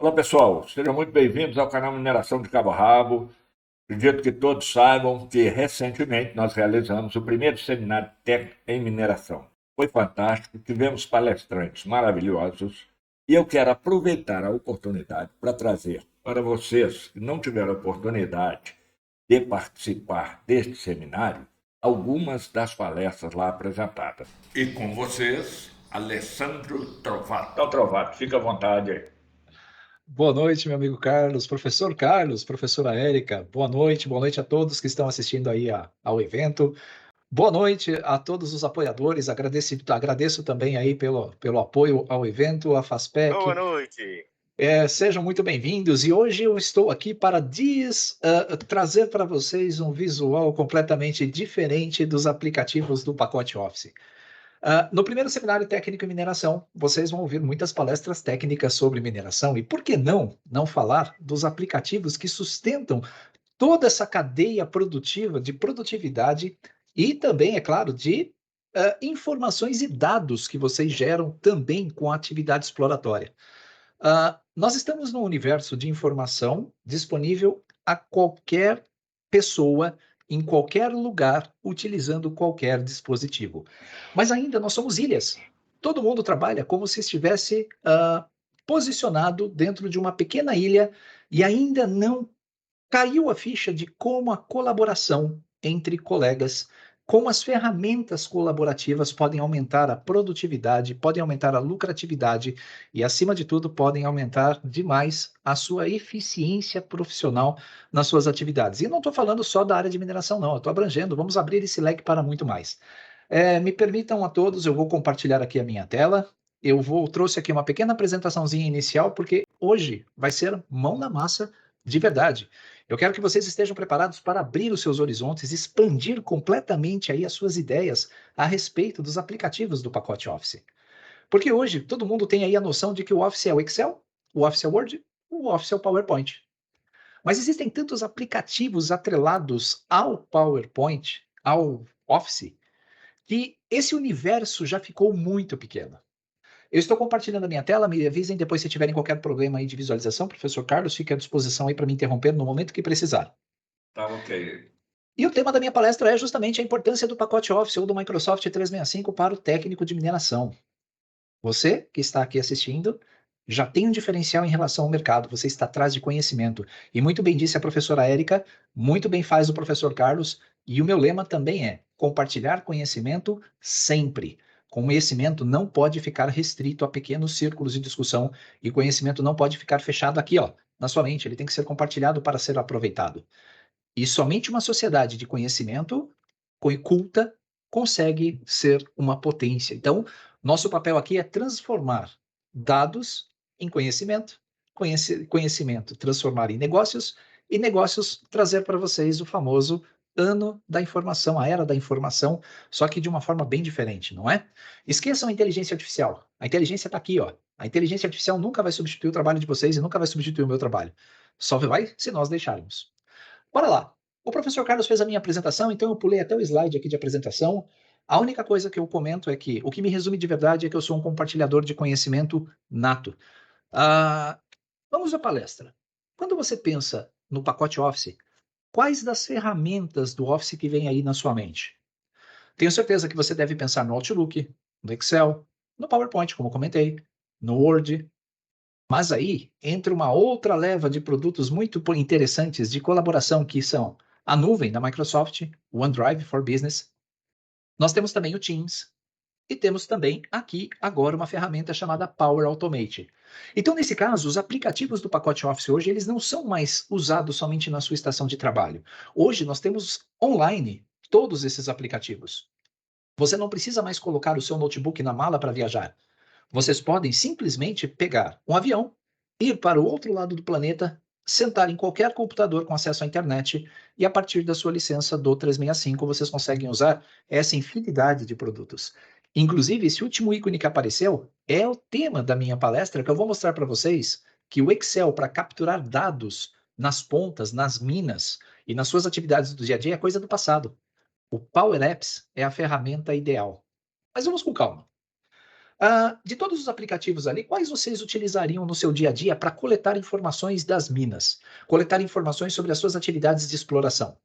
Olá pessoal, sejam muito bem-vindos ao canal Mineração de Cabo a Rabo. Acredito que todos saibam que recentemente nós realizamos o primeiro seminário técnico em mineração. Foi fantástico, tivemos palestrantes maravilhosos e eu quero aproveitar a oportunidade para trazer para vocês que não tiveram a oportunidade de participar deste seminário algumas das palestras lá apresentadas. E com vocês, Alessandro Trovato. Então, Trovato, fica à vontade aí. Boa noite, meu amigo Carlos, professora Érica. Boa noite a todos que estão assistindo aí ao evento. Boa noite a todos os apoiadores. Agradeço também aí pelo apoio ao evento, a Boa FASPEC. noite. Sejam muito bem-vindos. E hoje eu estou aqui para trazer para vocês um visual completamente diferente dos aplicativos do pacote Office. No primeiro seminário técnico em mineração, vocês vão ouvir muitas palestras técnicas sobre mineração e por que não falar dos aplicativos que sustentam toda essa cadeia produtiva de produtividade e também, é claro, de informações e dados que vocês geram também com a atividade exploratória. Nós estamos num universo de informação disponível a qualquer pessoa, em qualquer lugar, utilizando qualquer dispositivo. Mas ainda nós somos ilhas. Todo mundo trabalha como se estivesse posicionado dentro de uma pequena ilha e ainda não caiu a ficha de como a colaboração entre colegas com as ferramentas colaborativas podem aumentar a produtividade, podem aumentar a lucratividade e, acima de tudo, podem aumentar demais a sua eficiência profissional nas suas atividades. E não estou falando só da área de mineração, não. Eu estou abrangendo, vamos abrir esse leque para muito mais. Me permitam a todos, eu vou compartilhar aqui a minha tela. Trouxe aqui uma pequena apresentaçãozinha inicial, porque hoje vai ser mão na massa de verdade. Eu quero que vocês estejam preparados para abrir os seus horizontes, expandir completamente aí as suas ideias a respeito dos aplicativos do pacote Office. Porque hoje todo mundo tem aí a noção de que o Office é o Excel, o Office é o Word, o Office é o PowerPoint. Mas existem tantos aplicativos atrelados ao PowerPoint, ao Office, que esse universo já ficou muito pequeno. Eu estou compartilhando a minha tela, me avisem depois se tiverem qualquer problema aí de visualização. Professor Carlos, fique à disposição aí para me interromper no momento que precisar. Tá ok. E o tema da minha palestra é justamente a importância do pacote Office ou do Microsoft 365 para o técnico de mineração. Você que está aqui assistindo já tem um diferencial em relação ao mercado, você está atrás de conhecimento. E muito bem disse a professora Érica, muito bem faz o professor Carlos, e o meu lema também é compartilhar conhecimento sempre. Conhecimento não pode ficar restrito a pequenos círculos de discussão e conhecimento não pode ficar fechado aqui, ó, na sua mente, ele tem que ser compartilhado para ser aproveitado. E somente uma sociedade de conhecimento culta consegue ser uma potência. Então, nosso papel aqui é transformar dados em conhecimento, conhecimento transformar em negócios, e negócios trazer para vocês o famoso ano da informação, a era da informação, só que de uma forma bem diferente, não é? Esqueçam a inteligência artificial. A inteligência está aqui, ó. A inteligência artificial nunca vai substituir o trabalho de vocês e nunca vai substituir o meu trabalho. Só vai se nós deixarmos. Bora lá. O professor Carlos fez a minha apresentação, então eu pulei até o slide aqui de apresentação. A única coisa que eu comento é que o que me resume de verdade é que eu sou um compartilhador de conhecimento nato. Vamos à palestra. Quando você pensa no pacote Office, quais das ferramentas do Office que vem aí na sua mente? Tenho certeza que você deve pensar no Outlook, no Excel, no PowerPoint, como comentei, no Word. Mas aí entra uma outra leva de produtos muito interessantes de colaboração, que são a nuvem da Microsoft, o OneDrive for Business. Nós temos também o Teams e temos também aqui agora uma ferramenta chamada Power Automate. Então, nesse caso, os aplicativos do pacote Office hoje, eles não são mais usados somente na sua estação de trabalho. Hoje nós temos online todos esses aplicativos. Você não precisa mais colocar o seu notebook na mala para viajar. Vocês podem simplesmente pegar um avião, ir para o outro lado do planeta, sentar em qualquer computador com acesso à internet e, a partir da sua licença do 365, vocês conseguem usar essa infinidade de produtos. Inclusive, esse último ícone que apareceu é o tema da minha palestra, que eu vou mostrar para vocês que o Excel, para capturar dados nas pontas, nas minas e nas suas atividades do dia a dia, é coisa do passado. O Power Apps é a ferramenta ideal. Mas vamos com calma. De todos os aplicativos ali, quais vocês utilizariam no seu dia a dia para coletar informações das minas? Coletar informações sobre as suas atividades de exploração?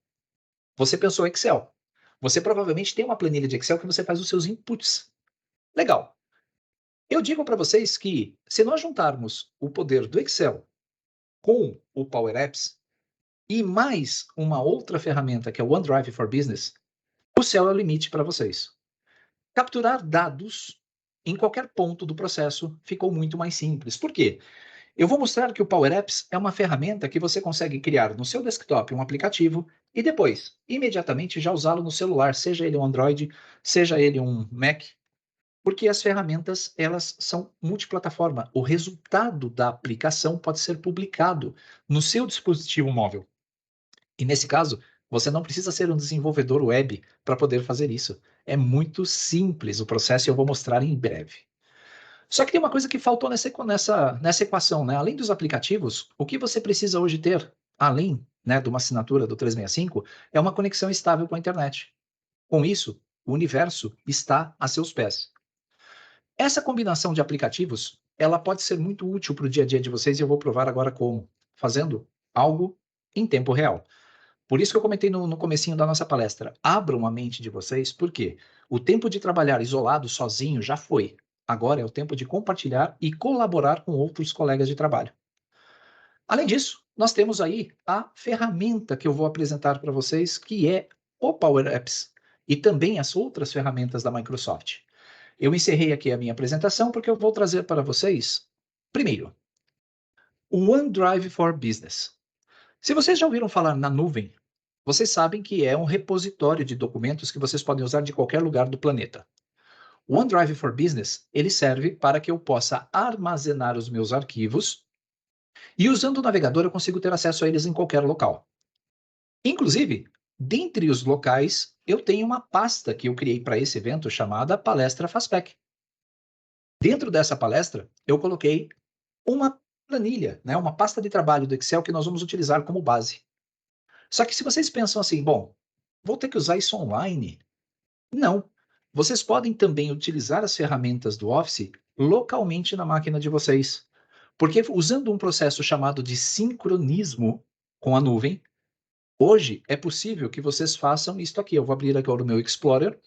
Você pensou Excel. Você provavelmente tem uma planilha de Excel que você faz os seus inputs. Legal. Eu digo para vocês que, se nós juntarmos o poder do Excel com o Power Apps e mais uma outra ferramenta que é o OneDrive for Business, o céu é o limite para vocês. Capturar dados em qualquer ponto do processo ficou muito mais simples. Por quê? Eu vou mostrar que o Power Apps é uma ferramenta que você consegue criar no seu desktop um aplicativo e depois, imediatamente, já usá-lo no celular, seja ele um Android, seja ele um Mac, porque as ferramentas, elas são multiplataforma. O resultado da aplicação pode ser publicado no seu dispositivo móvel. E nesse caso, você não precisa ser um desenvolvedor web para poder fazer isso. É muito simples o processo e eu vou mostrar em breve. Só que tem uma coisa que faltou nessa equação, né? Além dos aplicativos, o que você precisa hoje ter, além, né, de uma assinatura do 365, é uma conexão estável com a internet. Com isso, o universo está a seus pés. Essa combinação de aplicativos, ela pode ser muito útil para o dia a dia de vocês e eu vou provar agora como, fazendo algo em tempo real. Por isso que eu comentei no comecinho da nossa palestra, abram a mente de vocês, porque o tempo de trabalhar isolado, sozinho, já foi. Agora é o tempo de compartilhar e colaborar com outros colegas de trabalho. Além disso, nós temos aí a ferramenta que eu vou apresentar para vocês, que é o Power Apps, e também as outras ferramentas da Microsoft. Eu encerrei aqui a minha apresentação porque eu vou trazer para vocês, primeiro, o OneDrive for Business. Se vocês já ouviram falar na nuvem, vocês sabem que é um repositório de documentos que vocês podem usar de qualquer lugar do planeta. O OneDrive for Business, ele serve para que eu possa armazenar os meus arquivos e usando o navegador eu consigo ter acesso a eles em qualquer local. Inclusive, dentre os locais, eu tenho uma pasta que eu criei para esse evento chamada Palestra FASPEC. Dentro dessa palestra, eu coloquei uma planilha, né, uma pasta de trabalho do Excel que nós vamos utilizar como base. Só que se vocês pensam assim, bom, vou ter que usar isso online? Não. Vocês podem também utilizar as ferramentas do Office localmente na máquina de vocês. Porque usando um processo chamado de sincronismo com a nuvem, hoje é possível que vocês façam isto aqui. Eu vou abrir agora o meu Explorer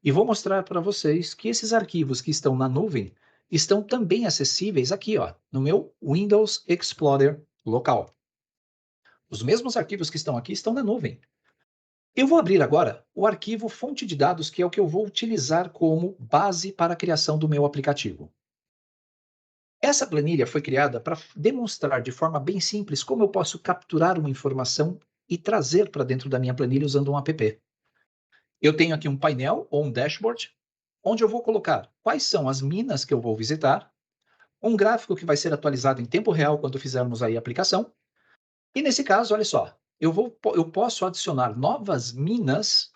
e vou mostrar para vocês que esses arquivos que estão na nuvem estão também acessíveis aqui, ó, no meu Windows Explorer local. Os mesmos arquivos que estão aqui estão na nuvem. Eu vou abrir agora o arquivo fonte de dados, que é o que eu vou utilizar como base para a criação do meu aplicativo. Essa planilha foi criada para demonstrar de forma bem simples como eu posso capturar uma informação e trazer para dentro da minha planilha usando um app. Eu tenho aqui um painel ou um dashboard, onde eu vou colocar quais são as minas que eu vou visitar, um gráfico que vai ser atualizado em tempo real quando fizermos aí a aplicação. E nesse caso, olha só, eu posso adicionar novas minas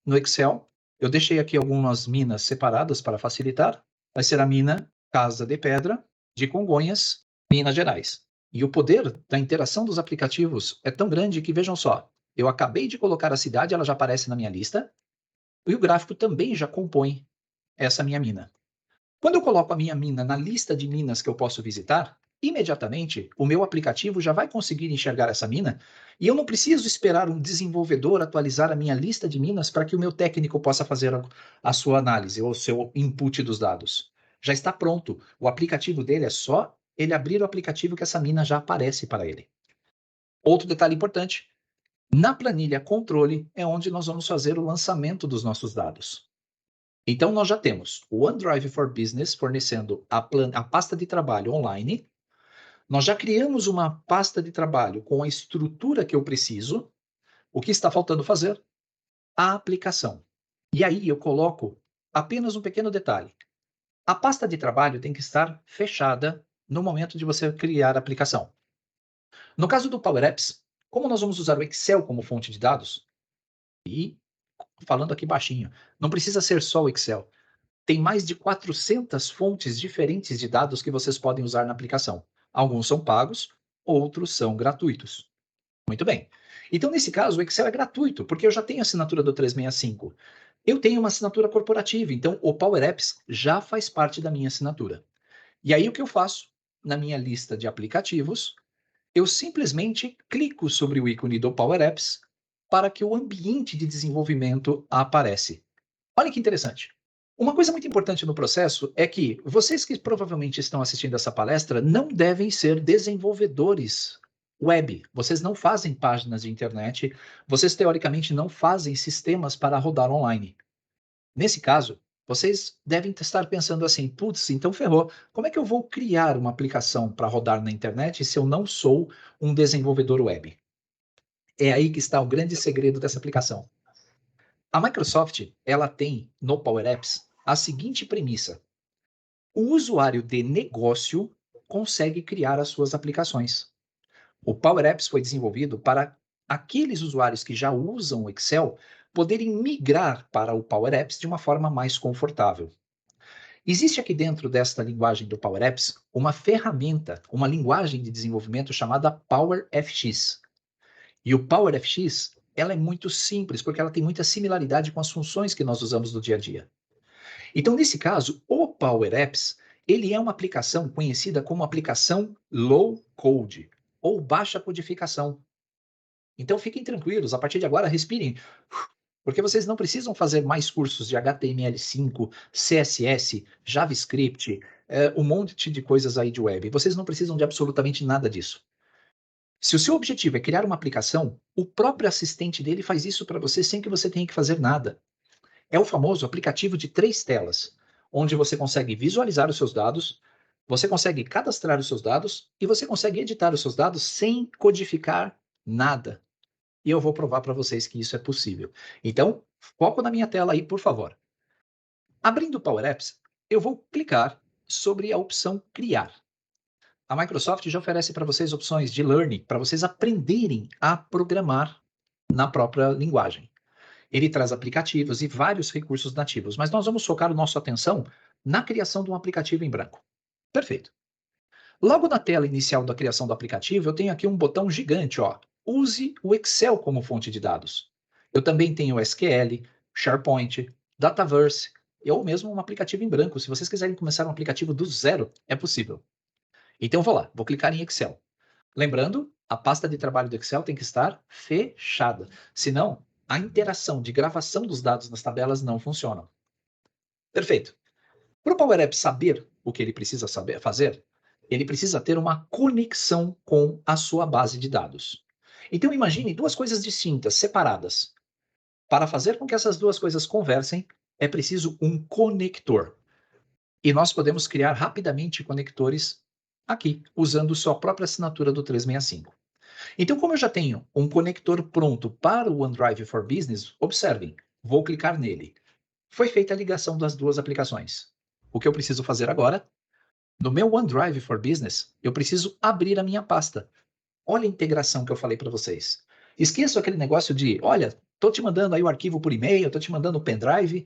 no Excel. Eu deixei aqui algumas minas separadas para facilitar. Vai ser a mina Casa de Pedra, de Congonhas, Minas Gerais. E o poder da interação dos aplicativos é tão grande que, vejam só, eu acabei de colocar a cidade, ela já aparece na minha lista, e o gráfico também já compõe essa minha mina. Quando eu coloco a minha mina na lista de minas que eu posso visitar, imediatamente o meu aplicativo já vai conseguir enxergar essa mina e eu não preciso esperar um desenvolvedor atualizar a minha lista de minas para que o meu técnico possa fazer a sua análise ou o seu input dos dados. Já está pronto. O aplicativo dele é só ele abrir o aplicativo que essa mina já aparece para ele. Outro detalhe importante, na planilha controle é onde nós vamos fazer o lançamento dos nossos dados. Então, nós já temos o OneDrive for Business fornecendo a pasta de trabalho online. Nós já criamos uma pasta de trabalho com a estrutura que eu preciso. O que está faltando fazer? A aplicação. E aí eu coloco apenas um pequeno detalhe. A pasta de trabalho tem que estar fechada no momento de você criar a aplicação. No caso do Power Apps, como nós vamos usar o Excel como fonte de dados, e falando aqui baixinho, não precisa ser só o Excel. Tem mais de 400 fontes diferentes de dados que vocês podem usar na aplicação. Alguns são pagos, outros são gratuitos. Muito bem. Então, nesse caso, o Excel é gratuito, porque eu já tenho a assinatura do 365. Eu tenho uma assinatura corporativa, então o Power Apps já faz parte da minha assinatura. E aí o que eu faço? Na minha lista de aplicativos, eu simplesmente clico sobre o ícone do Power Apps para que o ambiente de desenvolvimento aparece. Olha que interessante. Uma coisa muito importante no processo é que vocês que provavelmente estão assistindo essa palestra não devem ser desenvolvedores web. Vocês não fazem páginas de internet, vocês teoricamente não fazem sistemas para rodar online. Nesse caso, vocês devem estar pensando assim: putz, então ferrou. Como é que eu vou criar uma aplicação para rodar na internet se eu não sou um desenvolvedor web? É aí que está o grande segredo dessa aplicação. A Microsoft, ela tem no Power Apps a seguinte premissa: o usuário de negócio consegue criar as suas aplicações. O Power Apps foi desenvolvido para aqueles usuários que já usam o Excel poderem migrar para o Power Apps de uma forma mais confortável. Existe aqui dentro desta linguagem do Power Apps uma ferramenta, uma linguagem de desenvolvimento chamada PowerFX. E o PowerFX, ela é muito simples, porque ela tem muita similaridade com as funções que nós usamos no dia a dia. Então, nesse caso, o Power Apps, ele é uma aplicação conhecida como aplicação low code, ou baixa codificação. Então, fiquem tranquilos, a partir de agora, respirem, porque vocês não precisam fazer mais cursos de HTML5, CSS, JavaScript, um monte de coisas aí de web. Vocês não precisam de absolutamente nada disso. Se o seu objetivo é criar uma aplicação, o próprio assistente dele faz isso para você sem que você tenha que fazer nada. É o famoso aplicativo de 3 telas, onde você consegue visualizar os seus dados, você consegue cadastrar os seus dados e você consegue editar os seus dados sem codificar nada. E eu vou provar para vocês que isso é possível. Então, foco na minha tela aí, por favor. Abrindo o Power Apps, eu vou clicar sobre a opção Criar. A Microsoft já oferece para vocês opções de learning, para vocês aprenderem a programar na própria linguagem. Ele traz aplicativos e vários recursos nativos, mas nós vamos focar a nossa atenção na criação de um aplicativo em branco. Perfeito. Logo na tela inicial da criação do aplicativo, eu tenho aqui um botão gigante, ó. Use o Excel como fonte de dados. Eu também tenho o SQL, SharePoint, Dataverse, ou mesmo um aplicativo em branco. Se vocês quiserem começar um aplicativo do zero, é possível. Então, vou lá, vou clicar em Excel. Lembrando, a pasta de trabalho do Excel tem que estar fechada. Senão, a interação de gravação dos dados nas tabelas não funciona. Perfeito. Para o Power App saber o que ele precisa saber fazer, ele precisa ter uma conexão com a sua base de dados. Então, imagine duas coisas distintas, separadas. Para fazer com que essas duas coisas conversem, é preciso um conector. E nós podemos criar rapidamente conectores aqui, usando sua própria assinatura do 365. Então, como eu já tenho um conector pronto para o OneDrive for Business, observem, vou clicar nele. Foi feita a ligação das duas aplicações. O que eu preciso fazer agora? No meu OneDrive for Business, eu preciso abrir a minha pasta. Olha a integração que eu falei para vocês. Esqueçam aquele negócio de, olha, estou te mandando aí o arquivo por e-mail, estou te mandando o pendrive.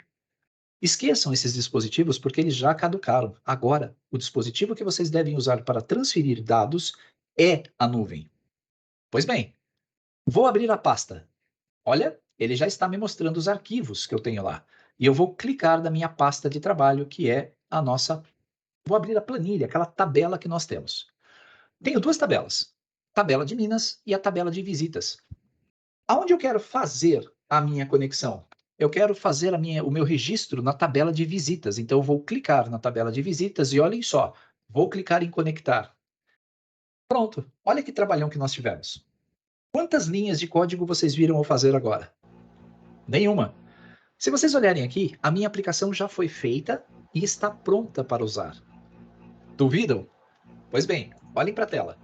Esqueçam esses dispositivos porque eles já caducaram. Agora, o dispositivo que vocês devem usar para transferir dados é a nuvem. Pois bem, vou abrir a pasta. Olha, ele já está me mostrando os arquivos que eu tenho lá. E eu vou clicar na minha pasta de trabalho, que é a nossa. Vou abrir a planilha, aquela tabela que nós temos. Tenho duas tabelas: tabela de Minas e a tabela de visitas. Aonde eu quero fazer a minha conexão? Eu quero fazer o meu registro na tabela de visitas. Então, eu vou clicar na tabela de visitas e olhem só, vou clicar em conectar. Pronto, olha que trabalhão que nós tivemos. Quantas linhas de código vocês viram eu fazer agora? Nenhuma. Se vocês olharem aqui, a minha aplicação já foi feita e está pronta para usar. Duvidam? Pois bem, olhem para a tela.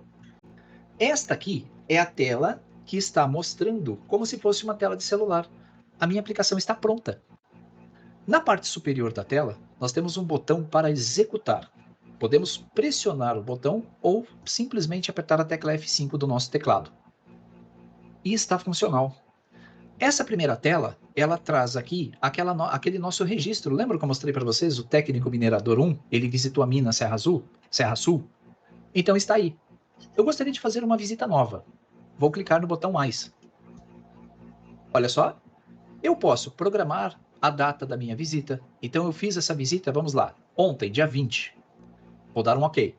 Esta aqui é a tela que está mostrando como se fosse uma tela de celular. A minha aplicação está pronta. Na parte superior da tela, nós temos um botão para executar. Podemos pressionar o botão ou simplesmente apertar a tecla F5 do nosso teclado. E está funcional. Essa primeira tela, ela traz aqui aquele nosso registro. Lembra que eu mostrei para vocês o técnico minerador 1? Ele visitou a mina Serra Sul? Então está aí. Eu gostaria de fazer uma visita nova. Vou clicar no botão mais. Olha só, eu posso programar a data da minha visita. Então eu fiz essa visita, vamos lá, ontem, dia 20. Vou dar um OK.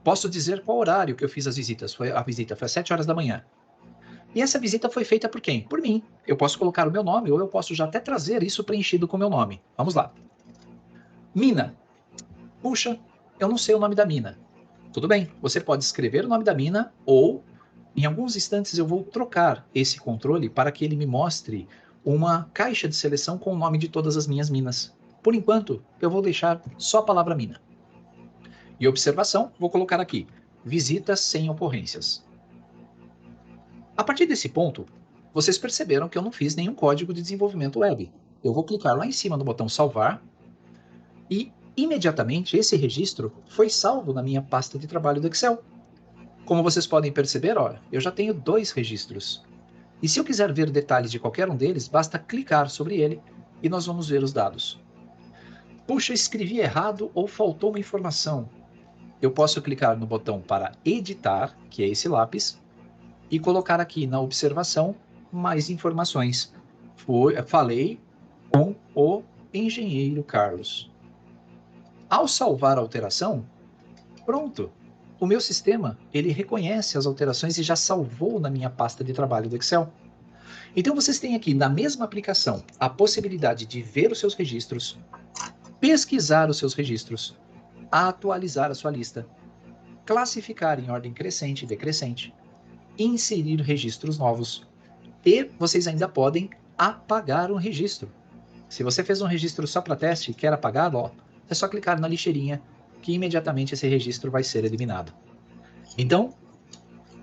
Posso dizer qual horário que eu fiz a visita foi às 7 horas da manhã. E essa visita foi feita por quem? Por mim. Eu posso colocar o meu nome ou eu posso já até trazer isso preenchido com o meu nome. Vamos lá. Mina. Puxa, eu não sei o nome da mina. Tudo bem, você pode escrever o nome da mina ou, em alguns instantes, eu vou trocar esse controle para que ele me mostre uma caixa de seleção com o nome de todas as minhas minas. Por enquanto, eu vou deixar só a palavra mina. E observação, vou colocar aqui, visitas sem ocorrências. A partir desse ponto, vocês perceberam que eu não fiz nenhum código de desenvolvimento web. Eu vou clicar lá em cima no botão salvar e imediatamente esse registro foi salvo na minha pasta de trabalho do Excel. Como vocês podem perceber, olha, eu já tenho 2 registros. E se eu quiser ver detalhes de qualquer um deles, basta clicar sobre ele e nós vamos ver os dados. Puxa, escrevi errado ou faltou uma informação. Eu posso clicar no botão para editar, que é esse lápis, e colocar aqui na observação mais informações. Falei com o engenheiro Carlos. Ao salvar a alteração, pronto. O meu sistema, ele reconhece as alterações e já salvou na minha pasta de trabalho do Excel. Então vocês têm aqui na mesma aplicação a possibilidade de ver os seus registros, pesquisar os seus registros, atualizar a sua lista, classificar em ordem crescente e decrescente, inserir registros novos e vocês ainda podem apagar um registro. Se você fez um registro só para teste e quer apagá-lo, ó, é só clicar na lixeirinha que imediatamente esse registro vai ser eliminado. Então,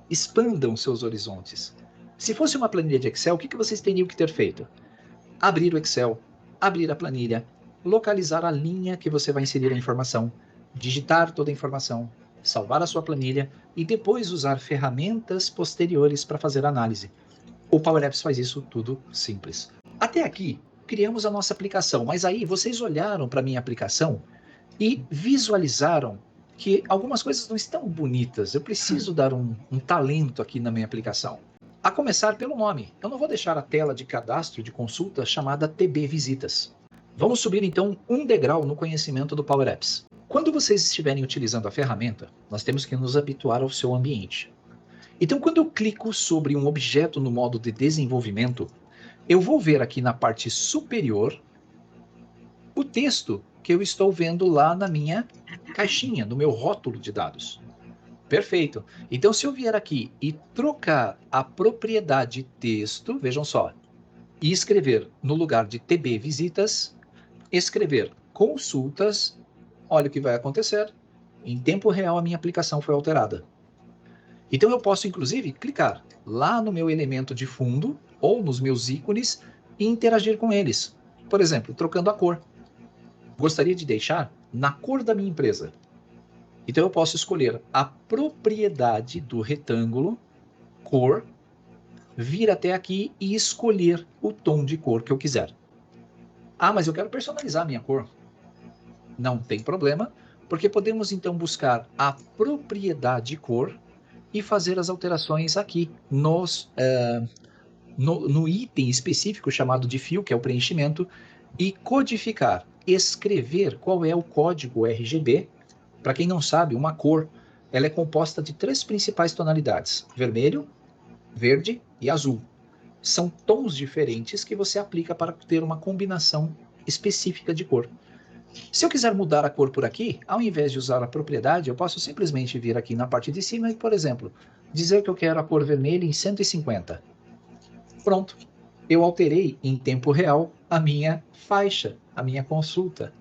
expandam seus horizontes. Se fosse uma planilha de Excel, o que vocês teriam que ter feito? Abrir o Excel, abrir a planilha, localizar a linha que você vai inserir a informação, digitar toda a informação, salvar a sua planilha e depois usar ferramentas posteriores para fazer a análise. O Power Apps faz isso tudo simples. Até aqui, criamos a nossa aplicação, mas aí vocês olharam para a minha aplicação e visualizaram que algumas coisas não estão bonitas. Eu preciso dar um talento aqui na minha aplicação. A começar pelo nome. Eu não vou deixar a tela de cadastro de consulta chamada TB Visitas. Vamos subir então um degrau no conhecimento do Power Apps. Quando vocês estiverem utilizando a ferramenta, nós temos que nos habituar ao seu ambiente. Então, quando eu clico sobre um objeto no modo de desenvolvimento, eu vou ver aqui na parte superior o texto que eu estou vendo lá na minha caixinha, no meu rótulo de dados. Perfeito. Então, se eu vier aqui e trocar a propriedade texto, vejam só, e escrever no lugar de TB Visitas, escrever consultas, olha o que vai acontecer. Em tempo real, a minha aplicação foi alterada. Então, eu posso, inclusive, clicar lá no meu elemento de fundo ou nos meus ícones e interagir com eles. Por exemplo, trocando a cor. Gostaria de deixar na cor da minha empresa. Então, eu posso escolher a propriedade do retângulo, cor, vir até aqui e escolher o tom de cor que eu quiser. Ah, mas eu quero personalizar a minha cor. Não tem problema, porque podemos então buscar a propriedade cor e fazer as alterações aqui no item específico chamado de fio, que é o preenchimento, e codificar, escrever qual é o código RGB. Para quem não sabe, uma cor ela é composta de 3 principais tonalidades: vermelho, verde e azul. São tons diferentes que você aplica para ter uma combinação específica de cor. Se eu quiser mudar a cor por aqui, ao invés de usar a propriedade, eu posso simplesmente vir aqui na parte de cima e, por exemplo, dizer que eu quero a cor vermelha em 150. Pronto. Eu alterei em tempo real a minha faixa, a minha consulta.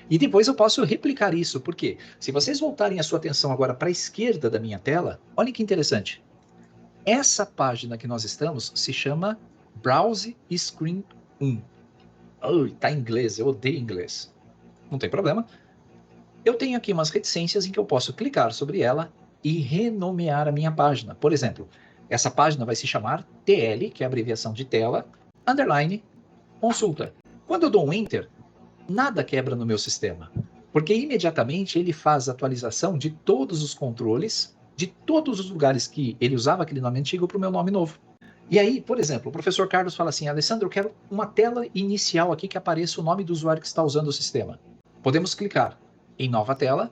E depois eu posso replicar isso, porque se vocês voltarem a sua atenção agora para a esquerda da minha tela, olhem que interessante. Essa página que nós estamos se chama Browse Screen 1. Tá em inglês, eu odeio inglês. Não tem problema. Eu tenho aqui umas reticências em que eu posso clicar sobre ela e renomear a minha página. Por exemplo, essa página vai se chamar TL, que é a abreviação de tela, underline, consulta. Quando eu dou um Enter, nada quebra no meu sistema, porque imediatamente ele faz a atualização de todos os controles, de todos os lugares que ele usava aquele nome antigo para o meu nome novo. E aí, por exemplo, o professor Carlos fala assim, Alessandro, eu quero uma tela inicial aqui que apareça o nome do usuário que está usando o sistema. Podemos clicar em nova tela,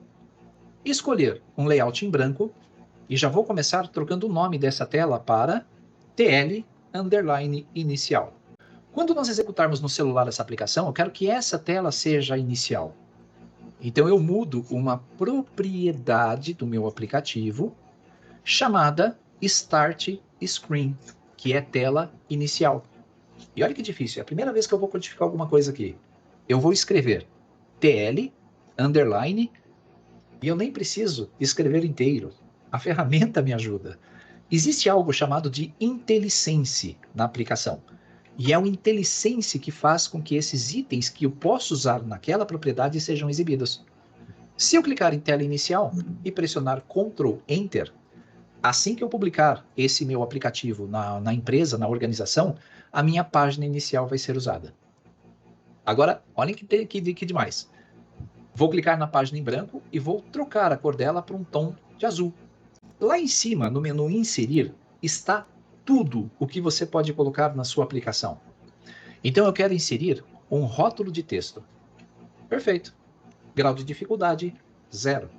escolher um layout em branco e já vou começar trocando o nome dessa tela para TL_inicial. Quando nós executarmos no celular essa aplicação, eu quero que essa tela seja a inicial. Então eu mudo uma propriedade do meu aplicativo chamada Start Screen, que é tela inicial. E olha que difícil, é a primeira vez que eu vou codificar alguma coisa aqui. Eu vou escrever TL, underline, e eu nem preciso escrever inteiro. A ferramenta me ajuda. Existe algo chamado de IntelliSense na aplicação. E é o IntelliSense que faz com que esses itens que eu posso usar naquela propriedade sejam exibidos. Se eu clicar em tela inicial e pressionar Ctrl Enter, assim que eu publicar esse meu aplicativo na empresa, na organização, a minha página inicial vai ser usada. Agora, olhem que demais. Vou clicar na página em branco e vou trocar a cor dela para um tom de azul. Lá em cima, no menu Inserir, está tudo o que você pode colocar na sua aplicação. Então, eu quero inserir um rótulo de texto. Perfeito. Grau de dificuldade, 0.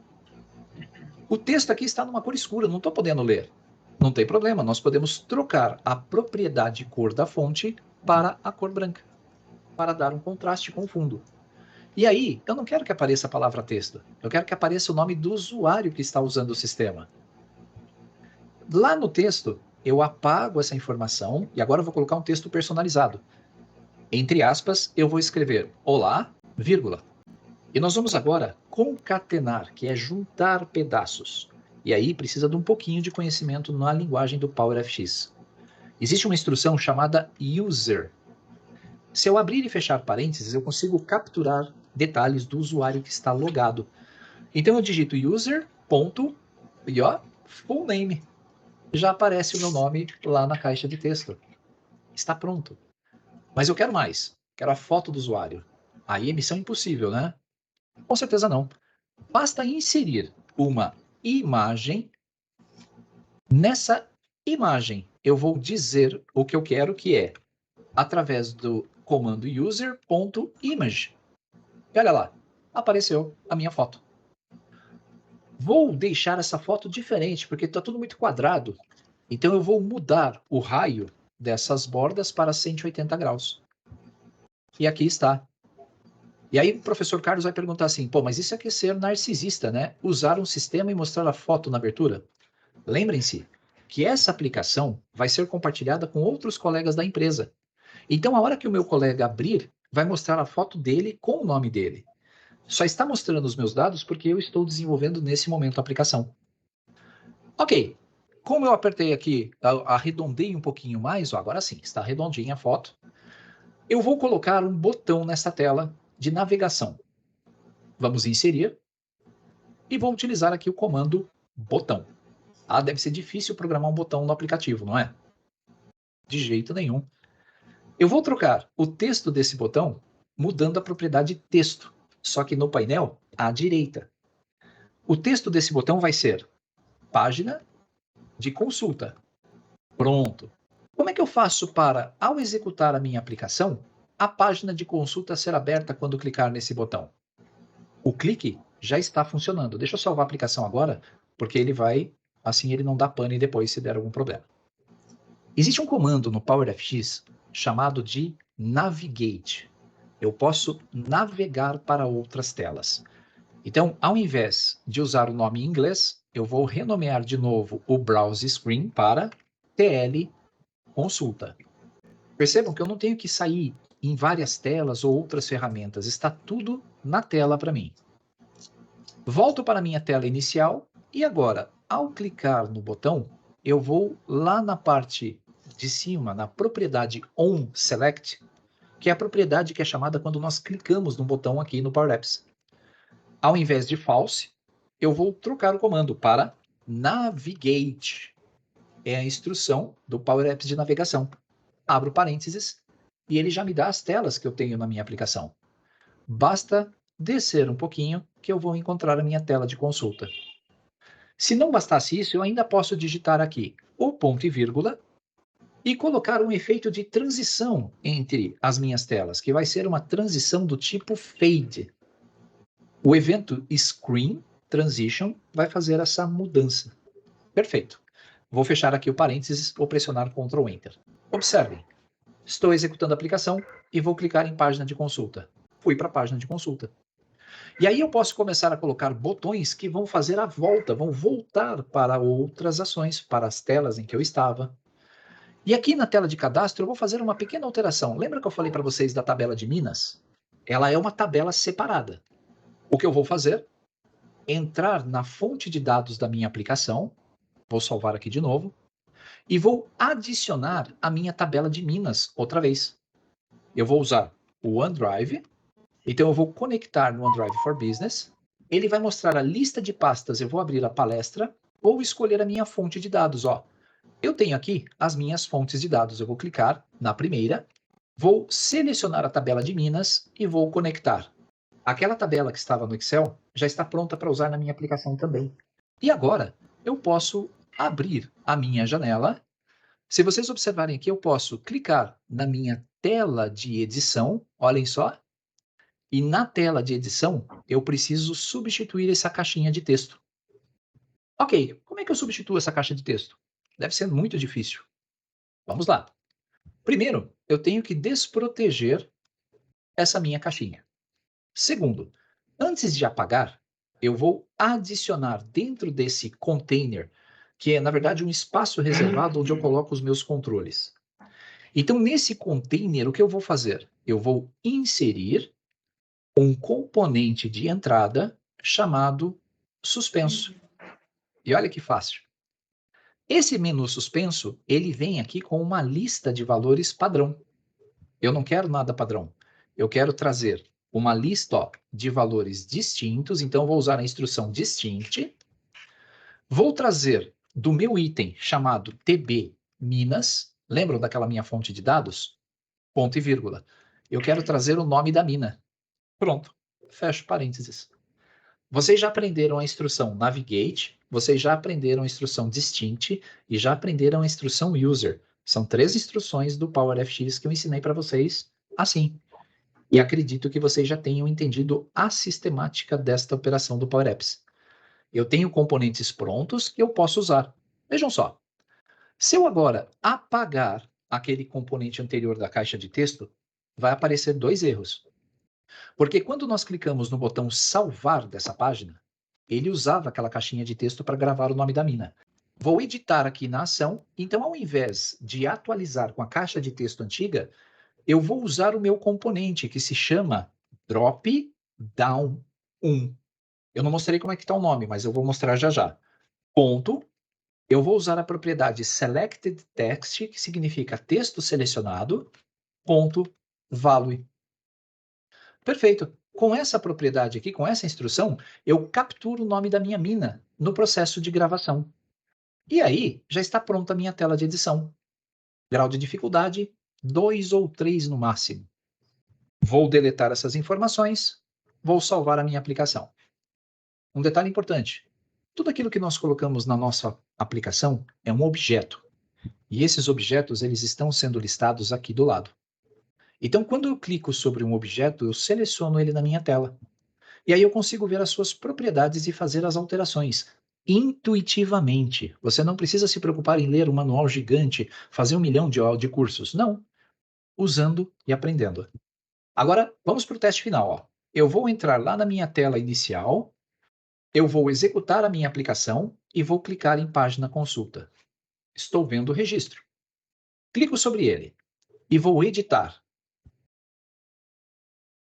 O texto aqui está numa cor escura, não estou podendo ler. Não tem problema, nós podemos trocar a propriedade cor da fonte para a cor branca, para dar um contraste com o fundo. E aí, eu não quero que apareça a palavra texto, eu quero que apareça o nome do usuário que está usando o sistema. Lá no texto, eu apago essa informação e agora eu vou colocar um texto personalizado. Entre aspas, eu vou escrever olá, vírgula. E nós vamos agora concatenar, que é juntar pedaços. E aí precisa de um pouquinho de conhecimento na linguagem do PowerFX. Existe uma instrução chamada user. Se eu abrir e fechar parênteses, eu consigo capturar detalhes do usuário que está logado. Então eu digito user, ponto, e ó, full name. Já aparece o meu nome lá na caixa de texto. Está pronto. Mas eu quero mais. Quero a foto do usuário. Aí é missão impossível, né? Com certeza não. Basta inserir uma imagem. Nessa imagem, eu vou dizer o que eu quero, que é através do comando user.image. E olha lá, apareceu a minha foto. Vou deixar essa foto diferente, porque está tudo muito quadrado. Então eu vou mudar o raio dessas bordas para 180 graus. E aqui está. E aí o professor Carlos vai perguntar assim, pô, mas isso aqui é ser narcisista, né? Usar um sistema e mostrar a foto na abertura? Lembrem-se que essa aplicação vai ser compartilhada com outros colegas da empresa. Então, a hora que o meu colega abrir, vai mostrar a foto dele com o nome dele. Só está mostrando os meus dados porque eu estou desenvolvendo nesse momento a aplicação. Ok, como eu apertei aqui, arredondei um pouquinho mais, ó, agora sim, está redondinha a foto. Eu vou colocar um botão nessa tela de navegação. Vamos inserir e vou utilizar aqui o comando botão. Ah, deve ser difícil programar um botão no aplicativo, não é? De jeito nenhum. Eu vou trocar o texto desse botão mudando a propriedade texto, só que no painel à direita. O texto desse botão vai ser página de consulta. Pronto. Como é que eu faço para, ao executar a minha aplicação, a página de consulta ser aberta quando clicar nesse botão? O clique já está funcionando. Deixa eu salvar a aplicação agora, porque ele vai, assim ele não dá pane depois se der algum problema. Existe um comando no PowerFX chamado de Navigate. Eu posso navegar para outras telas. Então, ao invés de usar o nome em inglês, eu vou renomear de novo o Browse Screen para TL Consulta. Percebam que eu não tenho que sair em várias telas ou outras ferramentas. Está tudo na tela para mim. Volto para a minha tela inicial e agora, ao clicar no botão, eu vou lá na parte de cima, na propriedade On Select, que é a propriedade que é chamada quando nós clicamos no botão aqui no Power Apps. Ao invés de False, eu vou trocar o comando para Navigate. É a instrução do Power Apps de navegação. Abro parênteses e ele já me dá as telas que eu tenho na minha aplicação. Basta descer um pouquinho que eu vou encontrar a minha tela de consulta. Se não bastasse isso, eu ainda posso digitar aqui o ponto e vírgula e colocar um efeito de transição entre as minhas telas, que vai ser uma transição do tipo fade. O evento Screen Transition vai fazer essa mudança. Perfeito. Vou fechar aqui o parênteses ou pressionar Ctrl Enter. Observem, estou executando a aplicação e vou clicar em página de consulta. Fui para a página de consulta. E aí eu posso começar a colocar botões que vão fazer a volta, vão voltar para outras ações, para as telas em que eu estava. E aqui na tela de cadastro eu vou fazer uma pequena alteração. Lembra que eu falei para vocês da tabela de Minas? Ela é uma tabela separada. O que eu vou fazer? Entrar na fonte de dados da minha aplicação, vou salvar aqui de novo, e vou adicionar a minha tabela de Minas outra vez. Eu vou usar o OneDrive, então eu vou conectar no OneDrive for Business, ele vai mostrar a lista de pastas, eu vou abrir a palestra, ou escolher a minha fonte de dados. Ó, eu tenho aqui as minhas fontes de dados, eu vou clicar na primeira, vou selecionar a tabela de Minas e vou conectar. Aquela tabela que estava no Excel já está pronta para usar na minha aplicação também. E agora eu posso abrir a minha janela. Se vocês observarem aqui, eu posso clicar na minha tela de edição, olhem só, e na tela de edição eu preciso substituir essa caixinha de texto. Ok, como é que eu substituo essa caixa de texto? Deve ser muito difícil. Vamos lá. Primeiro, eu tenho que desproteger essa minha caixinha. Segundo, antes de apagar, eu vou adicionar dentro desse container, que é, na verdade, um espaço reservado onde eu coloco os meus controles. Então, nesse container, o que eu vou fazer? Eu vou inserir um componente de entrada chamado suspenso. E olha que fácil. Esse menu suspenso, ele vem aqui com uma lista de valores padrão. Eu não quero nada padrão. Eu quero trazer uma lista, ó, de valores distintos, então vou usar a instrução distinct. Vou trazer do meu item chamado TB Minas. Lembram daquela minha fonte de dados? Ponto e vírgula. Eu quero trazer o nome da mina. Pronto. Fecho parênteses. Vocês já aprenderam a instrução navigate, vocês já aprenderam a instrução distinct e já aprenderam a instrução user. São 3 instruções do PowerFX que eu ensinei para vocês assim. E acredito que vocês já tenham entendido a sistemática desta operação do PowerApps. Eu tenho componentes prontos que eu posso usar. Vejam só. Se eu agora apagar aquele componente anterior da caixa de texto, vai aparecer 2 erros. Porque quando nós clicamos no botão salvar dessa página, ele usava aquela caixinha de texto para gravar o nome da mina. Vou editar aqui na ação, então ao invés de atualizar com a caixa de texto antiga, eu vou usar o meu componente que se chama Drop Down 1. Eu não mostrei como é que está o nome, mas eu vou mostrar já já. Ponto. Eu vou usar a propriedade Selected Text, que significa texto selecionado, ponto, value. Perfeito. Com essa propriedade aqui, com essa instrução, eu capturo o nome da minha mina no processo de gravação. E aí, já está pronta a minha tela de edição. Grau de dificuldade, 2 ou 3 no máximo. Vou deletar essas informações, vou salvar a minha aplicação. Um detalhe importante, tudo aquilo que nós colocamos na nossa aplicação é um objeto. E esses objetos, eles estão sendo listados aqui do lado. Então, quando eu clico sobre um objeto, eu seleciono ele na minha tela. E aí eu consigo ver as suas propriedades e fazer as alterações intuitivamente. Você não precisa se preocupar em ler um manual gigante, fazer 1 milhão de cursos. Não. Usando e aprendendo. Agora, vamos para o teste final. Ó. Eu vou entrar lá na minha tela inicial, eu vou executar a minha aplicação e vou clicar em página consulta. Estou vendo o registro. Clico sobre ele e vou editar.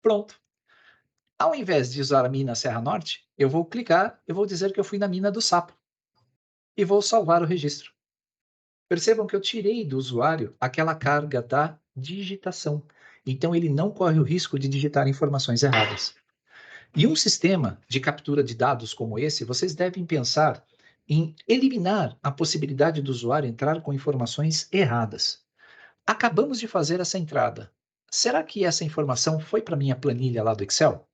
Pronto. Ao invés de usar a mina Serra Norte, eu vou clicar, eu vou dizer que eu fui na mina do Sapo. E vou salvar o registro. Percebam que eu tirei do usuário aquela carga da digitação. Então, ele não corre o risco de digitar informações erradas. E um sistema de captura de dados como esse, vocês devem pensar em eliminar a possibilidade do usuário entrar com informações erradas. Acabamos de fazer essa entrada. Será que essa informação foi para a minha planilha lá do Excel?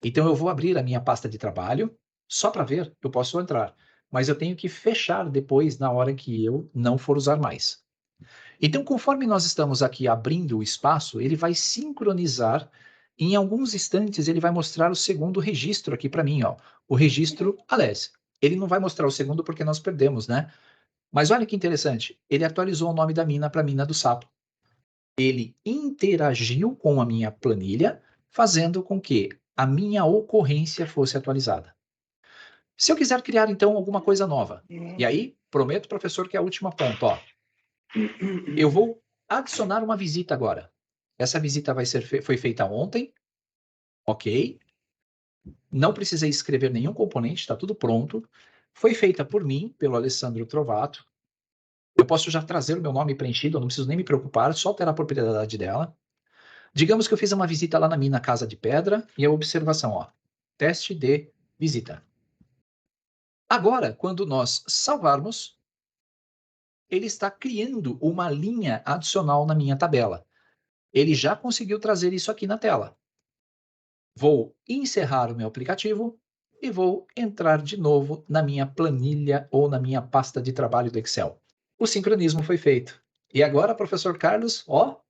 Então, eu vou abrir a minha pasta de trabalho, só para ver, eu posso entrar. Mas eu tenho que fechar depois, na hora que eu não for usar mais. Então, conforme nós estamos aqui abrindo o espaço, ele vai sincronizar. Em alguns instantes, ele vai mostrar o segundo registro aqui para mim, ó. O registro, aliás, ele não vai mostrar o segundo porque nós perdemos, né? Mas olha que interessante, ele atualizou o nome da mina para mina do sapo. Ele interagiu com a minha planilha, fazendo com que a minha ocorrência fosse atualizada. Se eu quiser criar, então, alguma coisa nova, e aí, prometo, professor, que é a última ponta, ó. Eu vou adicionar uma visita agora. Essa visita foi feita ontem, ok? Não precisei escrever nenhum componente, está tudo pronto. Foi feita por mim, pelo Alessandro Trovato. Eu posso já trazer o meu nome preenchido, eu não preciso nem me preocupar, só alterar a propriedade dela. Digamos que eu fiz uma visita lá na minha casa de pedra e a observação, ó, teste de visita. Agora, quando nós salvarmos, ele está criando uma linha adicional na minha tabela. Ele já conseguiu trazer isso aqui na tela. Vou encerrar o meu aplicativo e vou entrar de novo na minha planilha ou na minha pasta de trabalho do Excel. O sincronismo foi feito. E agora, professor Carlos, ó,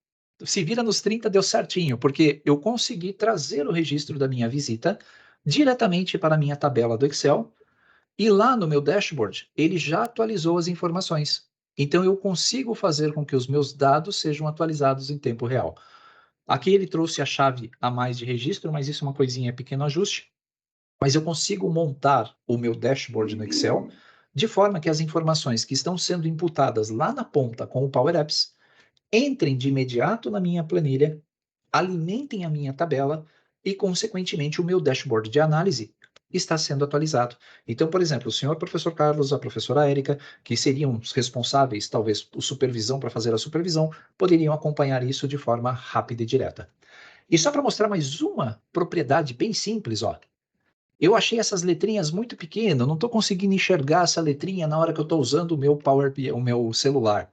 se vira nos 30, deu certinho, porque eu consegui trazer o registro da minha visita diretamente para a minha tabela do Excel e lá no meu dashboard ele já atualizou as informações. Então eu consigo fazer com que os meus dados sejam atualizados em tempo real. Aqui ele trouxe a chave a mais de registro, mas isso é uma coisinha, pequeno ajuste. Mas eu consigo montar o meu dashboard no Excel de forma que as informações que estão sendo imputadas lá na ponta com o Power Apps entrem de imediato na minha planilha, alimentem a minha tabela e, consequentemente, o meu dashboard de análise está sendo atualizado. Então, por exemplo, o senhor professor Carlos, a professora Érica, que seriam os responsáveis, talvez, por supervisão para fazer a supervisão, poderiam acompanhar isso de forma rápida e direta. E só para mostrar mais uma propriedade bem simples, ó. Eu achei essas letrinhas muito pequenas, não estou conseguindo enxergar essa letrinha na hora que eu estou usando o meu celular.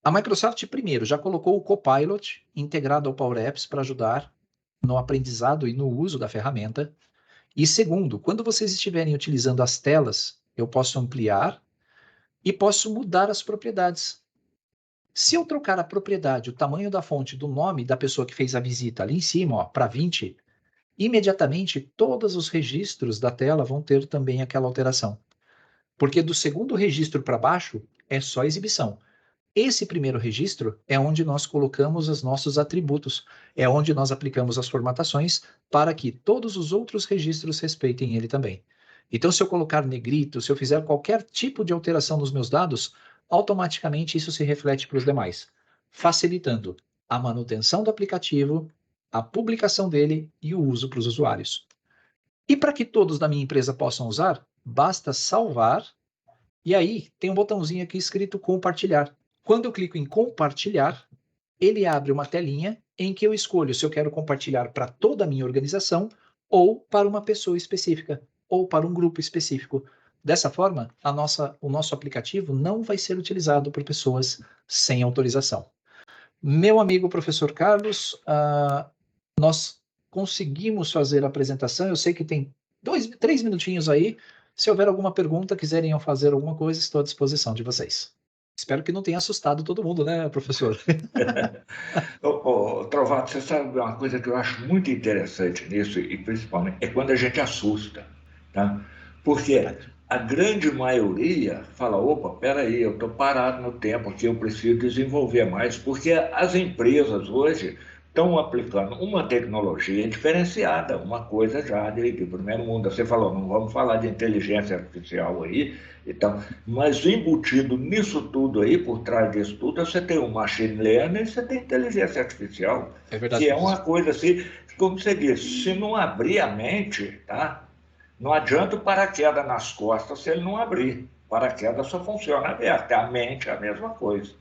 A Microsoft, primeiro, já colocou o Copilot integrado ao Power Apps para ajudar no aprendizado e no uso da ferramenta. E segundo, quando vocês estiverem utilizando as telas, eu posso ampliar e posso mudar as propriedades. Se eu trocar a propriedade, o tamanho da fonte do nome da pessoa que fez a visita ali em cima, para 20, imediatamente todos os registros da tela vão ter também aquela alteração. Porque do segundo registro para baixo é só exibição. Esse primeiro registro é onde nós colocamos os nossos atributos, é onde nós aplicamos as formatações para que todos os outros registros respeitem ele também. Então, se eu colocar negrito, se eu fizer qualquer tipo de alteração nos meus dados, automaticamente isso se reflete para os demais, facilitando a manutenção do aplicativo, a publicação dele e o uso para os usuários. E para que todos da minha empresa possam usar, basta salvar e aí tem um botãozinho aqui escrito compartilhar. Quando eu clico em compartilhar, ele abre uma telinha em que eu escolho se eu quero compartilhar para toda a minha organização ou para uma pessoa específica ou para um grupo específico. Dessa forma, o nosso aplicativo não vai ser utilizado por pessoas sem autorização. Meu amigo professor Carlos, nós conseguimos fazer a apresentação. Eu sei que tem 3 minutinhos aí. Se houver alguma pergunta, quiserem fazer alguma coisa, estou à disposição de vocês. Espero que não tenha assustado todo mundo, né, professor? Trovato, você sabe uma coisa que eu acho muito interessante nisso, e principalmente, é quando a gente assusta, tá? Porque a grande maioria fala, opa, peraí, eu estou parado no tempo aqui, eu preciso desenvolver mais, porque as empresas hoje estão aplicando uma tecnologia diferenciada, uma coisa já de primeiro mundo. Você falou, não vamos falar de inteligência artificial aí, então, mas embutido nisso tudo aí, por trás disso tudo, você tem o machine learning e você tem inteligência artificial, É verdade, que é uma professor. coisa assim, como você disse, se não abrir a mente, tá? Não adianta o paraquedas nas costas se ele não abrir. O paraquedas só funciona aberto, a mente é a mesma coisa.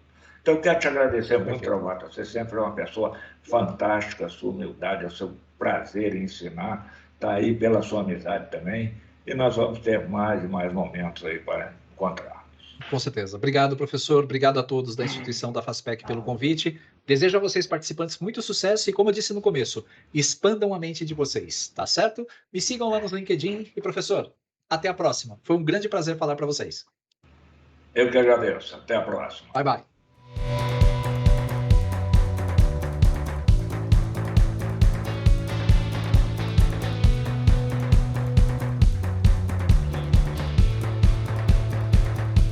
Então, eu quero te agradecer muito, Perfeito. Trovato. Você sempre é uma pessoa fantástica, a sua humildade, o seu prazer em ensinar, está aí pela sua amizade também. E nós vamos ter mais e mais momentos aí para encontrar. Com certeza. Obrigado, professor. Obrigado a todos da instituição da FASPEC pelo convite. Desejo a vocês, participantes, muito sucesso e, como eu disse no começo, expandam a mente de vocês, tá certo? Me sigam lá no LinkedIn e, professor, até a próxima. Foi um grande prazer falar para vocês. Eu que agradeço. Até a próxima. Bye, bye.